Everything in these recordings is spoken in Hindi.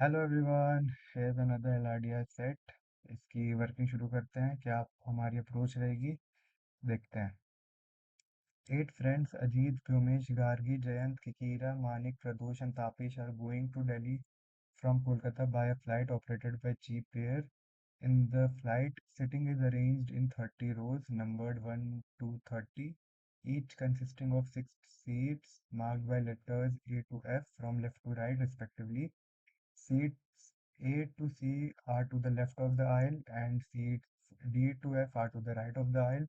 Hello everyone, here another LRDI set. इसकी वर्किंग शुरू करते हैं। क्या हमारी अप्रोच रहेगी, देखते हैं। 8 friends Ajit, Vyomesh, Gargi, Jayant, किकीरा, Manik, Pradosh and तापेश are going to Delhi from Kolkata by a flight operated by Cheap Air. In the flight, sitting is arranged in 30 rows numbered 1 to 30, each consisting of 6 seats marked by letters A to F from left to right respectively. Seats A to C are to the left of the aisle and seats D to F are to the right of the aisle.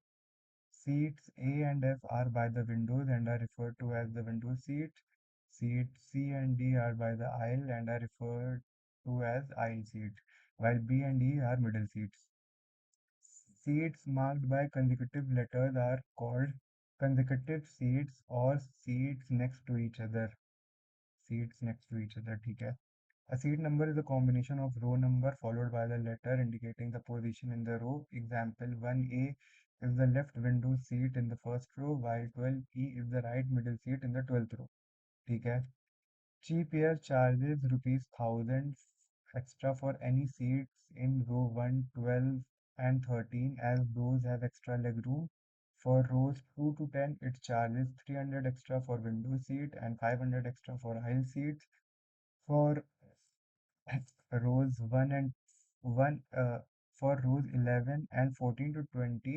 Seats A and F are by the windows and are referred to as the window seats. Seats C and D are by the aisle and are referred to as aisle seats, while B and E are middle seats. Seats marked by consecutive letters are called consecutive seats or seats next to each other. Seats next to each other, ठीक है। A seat number is a combination of row number followed by the letter indicating the position in the row. Example 1A is the left window seat in the first row, while 12E is the right middle seat in the 12th row. ठीक है। Cheap Air charges ₹1000 extra for any seats in row 1, 12 and 13 as those have extra leg room. For rows 2 to 10, it charges 300 extra for window seat and 500 extra for aisle seats. For rows 1 and 1 for rows 11 and 14 to 20,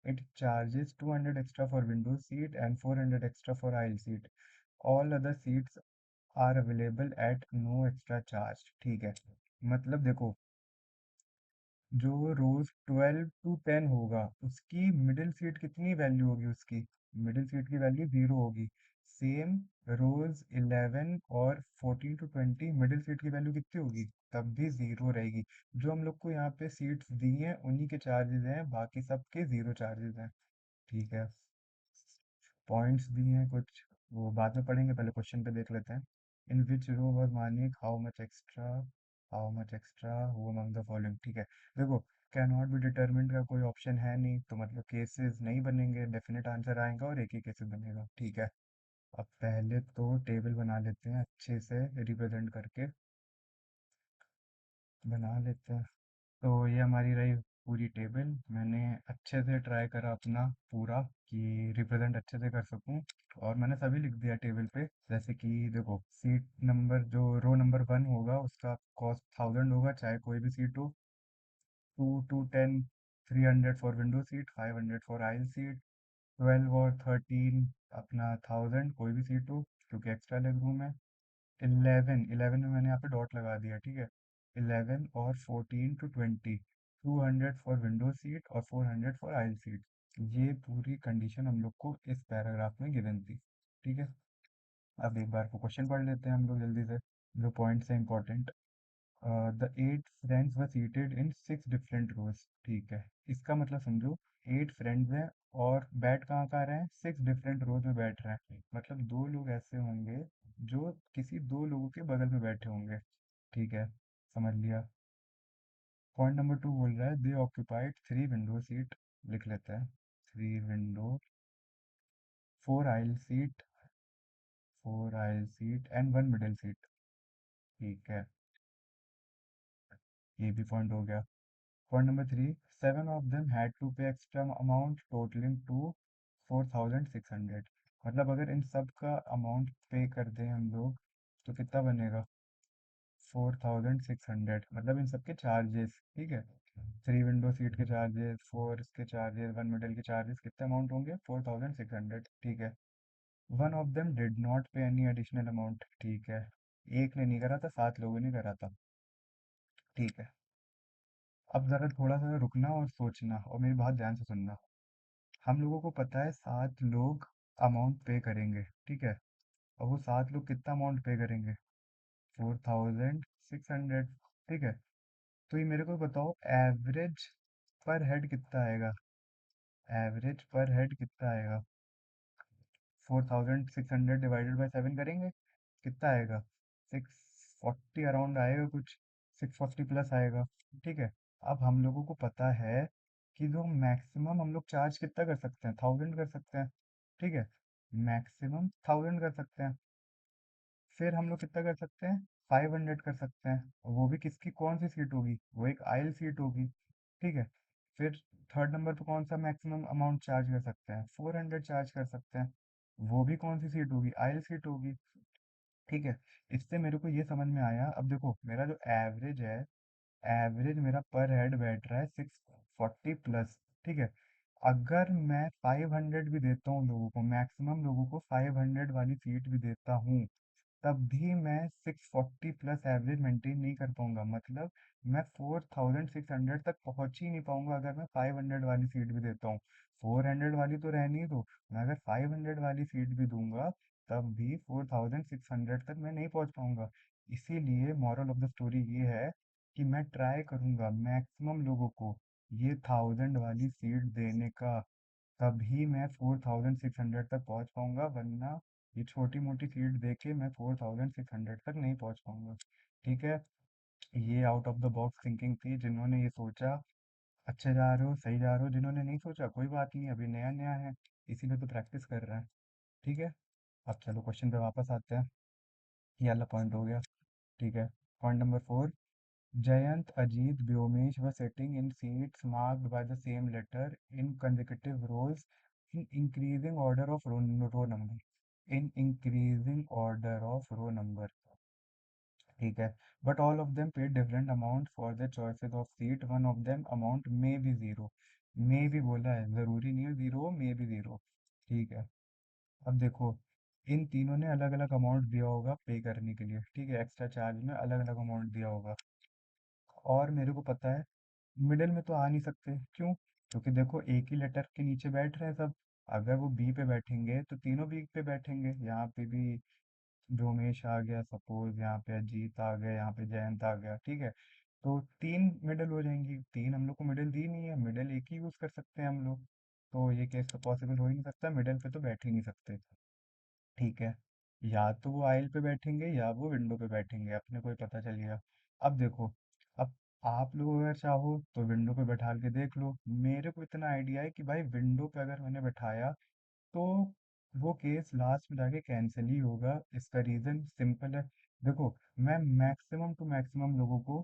it charges 200 extra for window seat and 400 extra for aisle seat. All other seats are available at no extra charge। ठीक है। मतलब देखो, जो रोज 12 to 10 होगा उसकी मिडिल सीट कितनी वैल्यू होगी, उसकी मिडिल सीट की वैल्यू 0 होगी। सेम रोज 11 और 14 to 20 मिडिल सीट की वैल्यू कितनी होगी, तब भी 0 रहेगी। जो हम लोग को यहाँ पे सीट्स दी हैं उन्हीं के चार्जेस हैं, बाकी सबके 0 चार्जेस हैं। ठीक है। पॉइंट्स दिए हैं कुछ, वो बाद में पढ़ेंगे, पहले क्वेश्चन पे देख लेते हैं। In which row was Manik, how much extra who among the following. ठीक है। देखो, कैन नॉट बी डिटरमिन्ड का कोई ऑप्शन है नहीं, तो मतलब केसेस नहीं बनेंगे, डेफिनेट आंसर आएगा और एक ही केसेस बनेगा। ठीक है। अब पहले तो टेबल बना लेते हैं, अच्छे से रिप्रेजेंट करके बना लेते हैं। तो ये हमारी रही पूरी टेबल। मैंने अच्छे से ट्राई करा अपना पूरा कि रिप्रेजेंट अच्छे से कर सकूं, और मैंने सभी लिख दिया टेबल पे। जैसे कि देखो, सीट नंबर जो रो नंबर 1 होगा उसका कॉस्ट 1000 होगा, चाहे कोई भी सीट हो। 2 to 10, 300 for window seat, 500 for aisle seat. 12 और 13 अपना 1000 कोई भी सीट हो, क्योंकि एक्स्ट्रा लेग रूम है। 11 में मैंने यहाँ पे डॉट लगा दिया, ठीक है। 11 और 14 to 20, 200 फॉर विंडो सीट और 400 फॉर आइल सीट। ये पूरी कंडीशन हम लोग को इस पैराग्राफ में गिवन थी। ठीक है। अब एक बार को क्वेश्चन पढ़ लेते हैं हम लोग जल्दी से, जो पॉइंट्स है important. The 8 friends were seated in 6 different rows. ठीक है। इसका मतलब समझो, 8 फ्रेंड्स हैं और बैठ कहाँ कहाँ रहे हैं, 6 डिफरेंट रोज में बैठ रहे हैं। मतलब दो लोग ऐसे होंगे जो किसी दो लोगों के बगल में बैठे होंगे। ठीक है, समझ लिया। पॉइंट नंबर 2 बोल रहा है दे ऑक्यूपाइड 3 विंडो सीट। लिख लेते हैं, 3 window, 4 aisle seat, 4 aisle seat and 1 middle seat. ठीक है, ये भी पॉइंट हो गया। Point number 3, 7 of them had to pay extra amount totaling to 4600। मतलब अगर इन सब का अमाउंट पे कर दें हम लोग तो कितना बनेगा, 4600। मतलब इन सब के चार्जेस, ठीक है। 3 विंडो सीट के चार्जेस, 4 इसके चार्जेस, 1 मिडिल के चार्जेस, कितने अमाउंट होंगे, 4600। ठीक है। 1 of them did not pay any additional amount. ठीक है, एक ने नहीं करा था, 7 लोगों ने करा था। ठीक है। अब ज़रा थोड़ा सा रुकना और सोचना, और मेरी बात ध्यान से सुनना। हम लोगों को पता है 7 लोग अमाउंट पे करेंगे, ठीक है। और वो 7 लोग कितना अमाउंट पे करेंगे, 4600। ठीक है। तो ये मेरे को बताओ, एवरेज पर हेड कितना आएगा, एवरेज पर हेड कितना आएगा। 4600 डिवाइडेड बाई 7 करेंगे, कितना आएगा, 640 अराउंड आएगा कुछ, 640 प्लस आएगा। ठीक है। अब हम लोगों को पता है कि जो मैक्सिमम हम लोग चार्ज कितना कर सकते हैं, 1000 कर सकते हैं। ठीक है, मैक्सिमम 1000 कर सकते हैं। फिर हम लोग कितना कर सकते हैं, 500 कर सकते हैं, और वो भी किसकी कौन सी सीट होगी, वो एक आयल सीट होगी। ठीक है। फिर थर्ड नंबर पे कौन सा मैक्सिमम अमाउंट चार्ज कर सकते हैं, 400 चार्ज कर सकते हैं, वो भी कौन सी सीट होगी, आयल सीट होगी। ठीक है। इससे मेरे को ये समझ में आया, अब देखो मेरा जो एवरेज है, एवरेज मेरा पर हेड बैठ रहा है 640 प्लस। ठीक है। अगर मैं 500 भी देता हूँ लोगों को, मैक्सिमम लोगों को 500 वाली सीट भी देता हूँ, तब भी मैं 640 प्लस एवरेज मेंटेन नहीं कर पाऊंगा। मतलब मैं 4600 तक पहुंच ही नहीं पाऊंगा अगर मैं 500 वाली सीट भी देता हूँ। 400 वाली तो रहनी ही दो, मैं अगर 500 वाली सीट भी दूंगा तब भी 4600 तक मैं नहीं पहुंच पाऊंगा। इसीलिए मॉरल ऑफ द स्टोरी ये है कि मैं ट्राई करूंगा मैक्सिमम लोगों को ये 1000 वाली सीट देने का, तभी मैं 4600 तक पहुंच पाऊंगा, वरना ये छोटी मोटी सीट देके मैं 4600 तक नहीं पहुंच पाऊंगा। ठीक है। ये out of the box thinking थी, जिन्होंने ये सोचा अच्छे जा रहे हो, सही जा रहे हो, जिन्होंने नहीं सोचा कोई बात नहीं, अभी नया नया है, इसीलिए तो प्रैक्टिस कर रहे हैं। ठीक है। अब चलो क्वेश्चन पे वापस आते हैं। ये वाला पॉइंट हो गया। ठीक है। Point number 4, Jayant, Ajit, Vyomesh were sitting in seats marked by the same letter in consecutive rows in increasing order of row number. In increasing order of row number. ठीक है। But all of them paid different amount for their choices of seat. One of them amount may be zero. May भी बोला है, जरूरी नहीं है जीरो, मे भी जीरो। ठीक है। अब देखो, इन तीनों ने अलग अलग अमाउंट दिया होगा पे करने के लिए। ठीक है। एक्स्ट्रा चार्ज में अलग अलग अमाउंट दिया होगा, और मेरे को पता है मिडिल में तो आ नहीं सकते। क्यों? क्योंकि देखो एक ही लेटर के नीचे बैठ रहे हैं सब। अगर वो बी पे बैठेंगे तो तीनों बी पे बैठेंगे। यहाँ पे भी व्योमेश आ गया सपोज, यहाँ पे अजीत आ गया, यहाँ पे जयंत आ गया। ठीक है। तो तीन मिडिल हो जाएंगी, तीन हम लोग को मिडिल दी नहीं है, मिडिल एक ही यूज कर सकते हैं हम लोग। तो ये केस तो पॉसिबल हो ही नहीं सकता, मिडिल पे तो बैठ ही नहीं सकते। ठीक है। या तो वो आइल पे बैठेंगे या वो विंडो पे बैठेंगे, अपने को ही पता चल गया। अब देखो, अब आप लोग अगर चाहो तो विंडो पे बैठा के देख लो। मेरे को इतना आइडिया है कि भाई विंडो पे अगर मैंने बैठाया तो वो केस लास्ट में जाके कैंसिल ही होगा। इसका रीजन सिंपल है। देखो, मैं मैक्सिमम टू मैक्सिमम लोगों को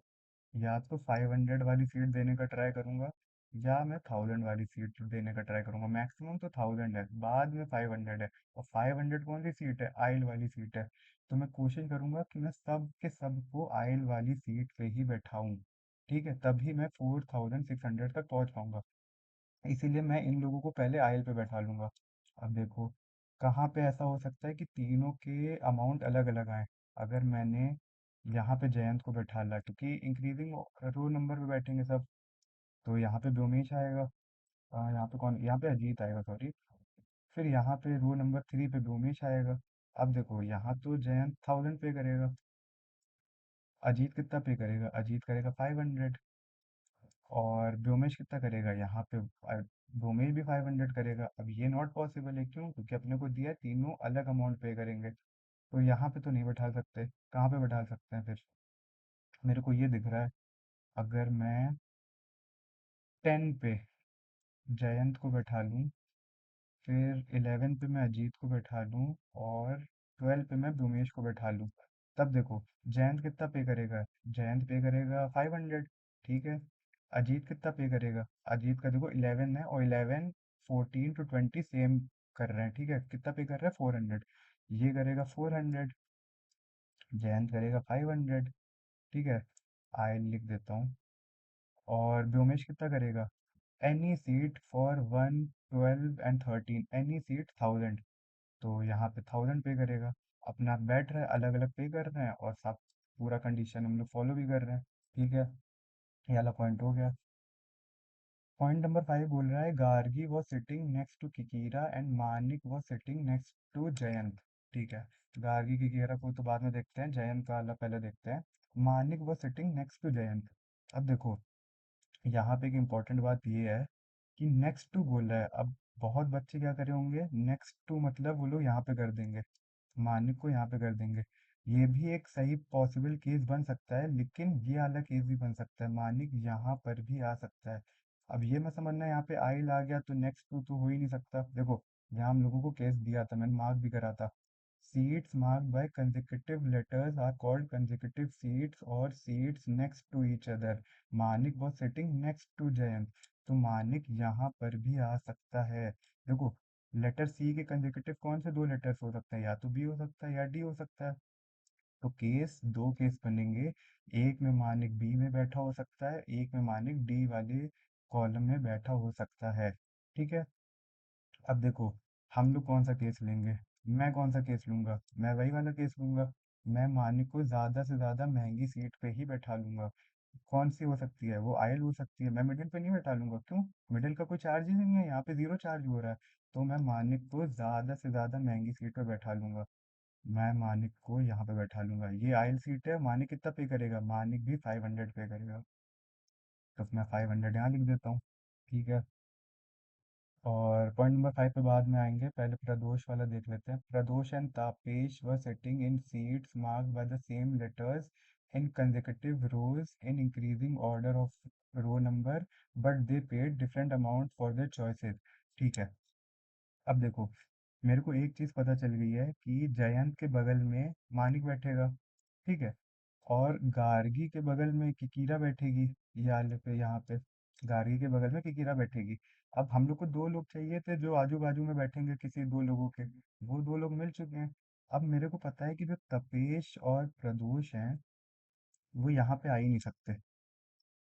या तो 500 वाली सीट देने का ट्राई करूंगा, या मैं 1000 वाली सीट देने का ट्राई करूंगा। मैक्सिमम तो 1000 है, बाद में 500 है। और 500 कौन सी सीट है, आइल वाली सीट है। तो मैं कोशिश करूंगा कि मैं सब के सबको आइल वाली सीट पे ही बैठाऊं। ठीक है। तभी मैं 4600 तक पहुंच पाऊंगा। इसीलिए मैं इन लोगों को पहले आइल पे बैठा लूंगा। अब देखो, कहाँ पे ऐसा हो सकता है कि तीनों के अमाउंट अलग अलग आए। अगर मैंने यहाँ पे जयंत को बैठा ला, क्योंकि इंक्रीजिंग रो नंबर पे बैठेंगे सब, तो यहाँ पे व्योमेश आएगा। यहाँ पे कौन, यहाँ पे अजीत आएगा, सॉरी। फिर यहाँ पे रो नंबर 3 पे व्योमेश आएगा। अब देखो, यहाँ तो जयंत 1000 पे करेगा, अजीत कितना पे करेगा, अजीत करेगा 500, और व्योमेश कितना करेगा यहाँ पे, व्योमेश भी 500 करेगा। अब ये नॉट पॉसिबल है, क्यों? क्योंकि अपने को दिया है तीनों अलग अमाउंट पे करेंगे। तो यहाँ पे तो नहीं बैठा सकते, कहाँ पे बैठा सकते हैं फिर? मेरे को ये दिख रहा है, अगर मैं 10 पे जयंत को बैठा लूँ, फिर 11 पे मैं अजीत को बैठा लूँ, और 12 पे मैं व्योमेश को बैठा लूँ, तब देखो जयंत कितना पे करेगा, जयंत पे करेगा 500। ठीक है। अजीत कितना पे करेगा, अजीत का देखो 11 है, और 11 14 टू 20 सेम कर रहे हैं। ठीक है। कितना पे कर रहा है, 400। ये करेगा 400, जयंत करेगा 500। ठीक है। आई लिख देता हूँ। और व्योमेश कितना करेगा, any seat for 1 12 and 13, any seat 1000। तो यहाँ पे 1000 पे करेगा। अपना बैठ रहा है, अलग अलग पे कर रहे हैं, और सब पूरा कंडीशन हम लोग फॉलो भी कर रहे हैं। ठीक है। ये वाला पॉइंट हो गया। पॉइंट नंबर 5 बोल रहा है, Gargi was sitting next to Kikira and Manik was sitting next to Jayant. ठीक है। गार्गी किकीरा को तो बाद में देखते हैं, जयंत का वाला पहले देखते हैं। Manik was sitting next to Jayant. अब देखो, यहाँ पे एक इम्पॉर्टेंट बात ये है कि नेक्स्ट टू बोल रहा है। अब बहुत बच्चे क्या करे होंगे, नेक्स्ट टू मतलब वो लोग यहाँ पे कर देंगे, मानिक को यहाँ पे कर देंगे। ये भी एक सही पॉसिबल केस बन सकता है, लेकिन ये अलग केस भी बन सकता है, मानिक यहाँ पर भी आ सकता है। अब ये मैं समझना, यहाँ पे आइल आ गया तो नेक्स्ट टू तो हो ही नहीं सकता। देखो, यहाँ हम लोगों को केस दिया था, मैंने मार्क भी करा था। Seats marked by consecutive letters are called consecutive seats or seats next to each other. Manik was sitting next to Jayant. तो मानिक यहाँ पर भी आ सकता है। देखो, लेटर सी के कंसेक्यूटिव कौन से दो लेटर्स हो सकते हैं? या तो बी हो सकता है या डी हो सकता है। तो केस दो केस बनेंगे। एक में मानिक बी में बैठा हो सकता है, एक में मानिक डी वाले कॉलम में बैठा हो सकता है। ठीक है। अब देखो, हम लोग कौन सा केस लेंगे? मैं कौन सा केस लूंगा? मैं वही वाला केस लूंगा। मैं मानिक को ज्यादा से ज्यादा महंगी सीट पे ही बैठा लूंगा। कौन सी हो सकती है? वो आयल हो सकती है। मैं मिडिल पे नहीं बैठा लूंगा। क्यों? मिडिल का कोई चार्ज ही नहीं है, यहाँ पे जीरो चार्ज हो रहा है। तो मैं मानिक को ज्यादा से ज्यादा महंगी सीट पे बैठा लूंगा। मैं मानिक को यहाँ पे बैठा लूंगा। ये आयल सीट है। मानिक कितना पे करेगा? मानिक भी 500 पे करेगा। तो मैं 500 यहाँ लिख देता हूँ। ठीक है। और पॉइंट नंबर 5 पे बाद में आएंगे, पहले प्रदोष वाला देख लेते हैं। Pradosh and Tapesh were sitting in seats marked by the same letters in consecutive rows in increasing order of row number, but they paid different amount for their choices। ठीक है। अब देखो, मेरे को एक चीज पता चल गई है कि जयंत के बगल में मानिक बैठेगा। ठीक है। और गार्गी के बगल में किकीरा बैठेगी। ये वाले पे, यहाँ पे गार्गी के बगल में किकीरा बैठेगी। अब हम लोग को दो लोग चाहिए थे जो आजू बाजू में बैठेंगे किसी दो लोगों के। वो दो लोग मिल चुके हैं। अब मेरे को पता है कि जो तपेश और प्रदोष हैं वो यहाँ पे आ ही नहीं सकते।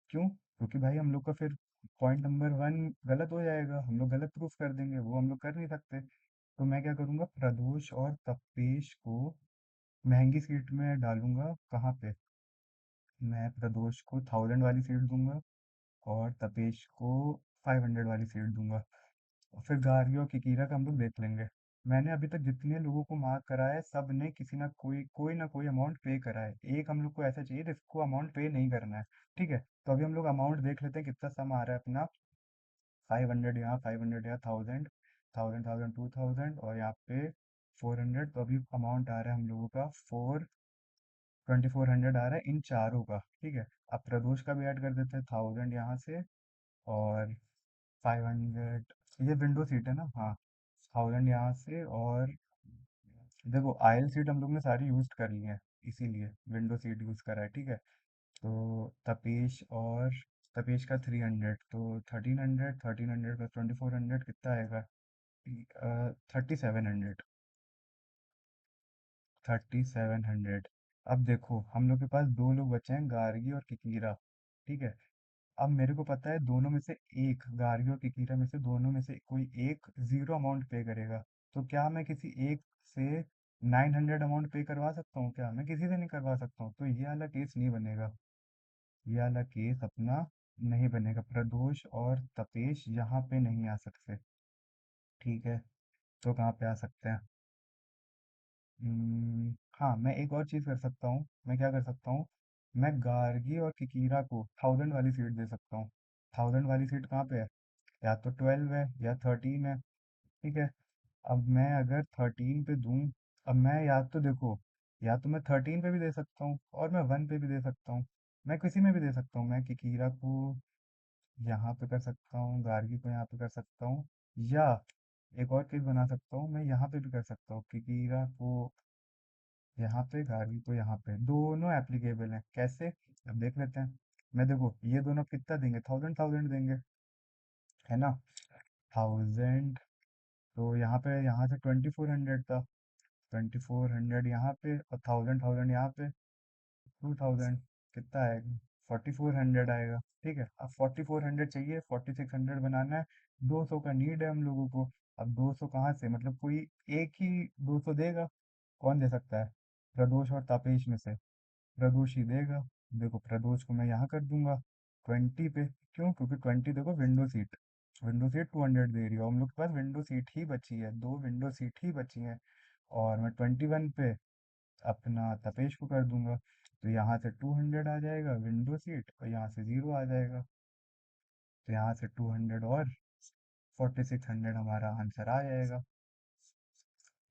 क्यों? क्योंकि भाई हम लोग का फिर पॉइंट नंबर 1 गलत हो जाएगा। हम लोग गलत प्रूफ कर देंगे, वो हम लोग कर नहीं सकते। तो मैं क्या करूँगा? प्रदोष और तपेश को महंगी सीट में डालूंगा। कहाँ पे? मैं प्रदोष को 1000 वाली सीट दूंगा और तपेश को 500 वाली सीट दूंगा। और फिर गार्गी और किकीरा का हम लोग देख लेंगे। मैंने अभी तक जितने लोगों को मार्क करा है सब ने किसी ना कोई अमाउंट पे करा है। एक हम लोग को ऐसा चाहिए जिसको अमाउंट पे नहीं करना है। ठीक है। तो अभी हम लोग अमाउंट देख लेते हैं कितना सम आ रहा है अपना। 500 यहाँ, 500 यहाँ, 1000, 1000, 1000, 2000 और यहाँ पे 400। तो अभी अमाउंट आ रहा है हम लोगों का 2400 आ रहा है इन चारों का। ठीक है। अब प्रदोष का भी ऐड कर देते हैं, 1000 यहाँ से और 500। ये विंडो सीट है ना? हाँ। 1000 यहाँ से और देखो, आयल सीट हम लोग ने सारी यूज कर ली है, इसीलिए विंडो सीट यूज करा है। ठीक है। तो तपेश और तपेश का 300, तो 1300, 1300 प्लस 2400 कितना आएगा? 3700। 3700। अब देखो, हम लोग के पास दो लोग बचे हैं, गार्गी और किकीरा। ठीक है। अब मेरे को पता है दोनों में से एक, गार्गी और किकीरा में से दोनों में से कोई एक जीरो अमाउंट पे करेगा। तो क्या मैं किसी एक से 900 अमाउंट पे करवा सकता हूँ? क्या मैं किसी से नहीं करवा सकता हूँ? तो ये वाला केस नहीं बनेगा। ये वाला केस अपना नहीं बनेगा। प्रदोष और तपेश यहाँ पे नहीं आ सकते। ठीक है। तो कहाँ पे आ सकते हैं? हाँ, मैं एक और चीज कर सकता हूँ। मैं क्या कर सकता हूँ? मैं गार्गी और किकीरा को 1000 वाली सीट दे सकता हूँ। 1000 वाली सीट कहाँ पे है? या तो 12 है या 13 है। ठीक है। अब मैं अगर 13 पे दूं, अब मैं या तो देखो, या तो मैं 13 पे भी दे सकता हूँ और मैं 1 पे भी दे सकता हूँ। मैं किसी में भी दे सकता हूँ। मैं किकीरा को यहाँ पे कर सकता हूँ, गार्गी को यहाँ पे कर सकता हूँ, या एक और केस बना सकता हूँ, मैं यहाँ पे भी कर सकता हूँ। किकीरा को यहाँ पे, गार्गी को यहाँ पे, दोनों एप्लीकेबल हैं। कैसे? अब देख लेते हैं। मैं देखो, ये दोनों कितना देंगे? 1000 1000 देंगे, है ना? 1000। तो यहाँ पे, यहाँ से 2400 था। 2400 यहाँ पे और 1000 1000 यहाँ पे, 2000 कितना आएगा? 4400 आएगा। ठीक है। अब 4400 चाहिए, 4600 बनाना है। 200 का नीड है हम लोगों को। अब 200 कहाँ से? मतलब कोई एक ही 200 देगा। कौन दे सकता है? प्रदोष और तापेश में से प्रदोष ही देगा। देखो, प्रदोष को मैं यहाँ कर दूंगा 20 पे। क्यों? क्योंकि 20 देखो, विंडो सीट 200 दे रही है और हम लोग के पास विंडो सीट ही बची है, दो विंडो सीट ही बची है। और मैं 21 पे अपना तपेश को कर दूंगा। तो यहाँ से 200 आ जाएगा विंडो सीट और यहाँ से जीरो आ जाएगा। तो यहाँ से 200 और 4600 हमारा आंसर आ जाएगा।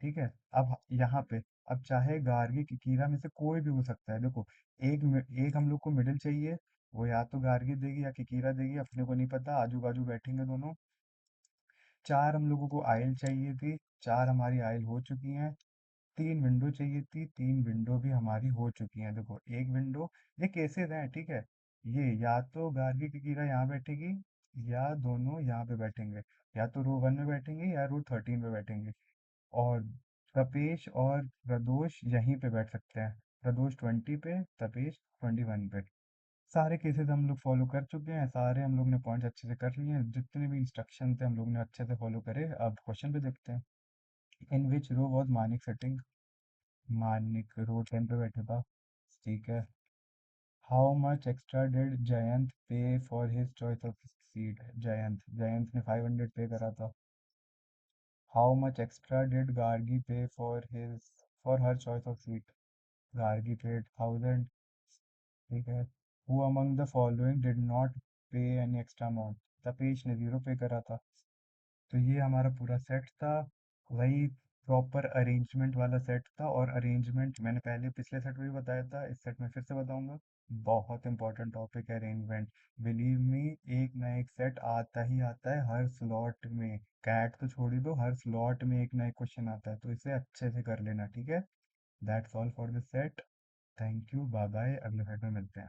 ठीक है। अब यहाँ पे, अब चाहे गार्गी की कीरा में से कोई भी हो सकता है। देखो, एक हम लोग को मिडिल चाहिए। वो या तो गार्गी देगी या किकीरा देगी, अपने को नहीं पता, आजू बाजू बैठेंगे दोनों। चार हम लोगों को आयल चाहिए थी, चार हमारी आयल हो चुकी हैं। तीन विंडो चाहिए थी, तीन विंडो भी हमारी हो चुकी हैं। देखो एक विंडो, ये केसेस हैं ठीक है, ये या तो गार्गी की कीड़ा यहाँ बैठेगी या दोनों यहाँ पे बैठेंगे, या तो रो 1 में बैठेंगे या रो 13 पे बैठेंगे। और तपेश और प्रदोष यहीं पे बैठ सकते हैं, प्रदोष 20 पे, तपेश 21 पे। सारे केसेस हम लोग फॉलो कर चुके हैं, सारे हम लोग ने पॉइंट्स अच्छे से कर लिए हैं, जितने भी इंस्ट्रक्शन थे हम लोग ने अच्छे से फॉलो करे। अब क्वेश्चन पे देखते हैं। In which row was Manik setting, Manik row 10 पे बैठे था, ठीक है। How much extra did Jayant pay for his choice of seat, Jayant ने 500 पे करा था। How much extra did Gargi pay for her choice of seat, Gargi paid 1000, ठीक है। Who among the following did not pay any extra amount, Tapesh ने 0 पे करा था। तो ये हमारा पूरा सेट था, वही प्रॉपर अरेंजमेंट वाला सेट था। और अरेंजमेंट मैंने पहले पिछले सेट में भी बताया था, इस सेट में फिर से बताऊंगा। बहुत इंपॉर्टेंट टॉपिक है अरेंजमेंट। बिलीव मी, एक ना एक सेट आता ही आता है हर स्लॉट में। कैट तो छोड़ ही दो, हर स्लॉट में एक ना एक क्वेश्चन आता है, तो इसे अच्छे से कर लेना, ठीक है। That's all for this set. Thank you, bye bye, अगले सेट में मिलते हैं।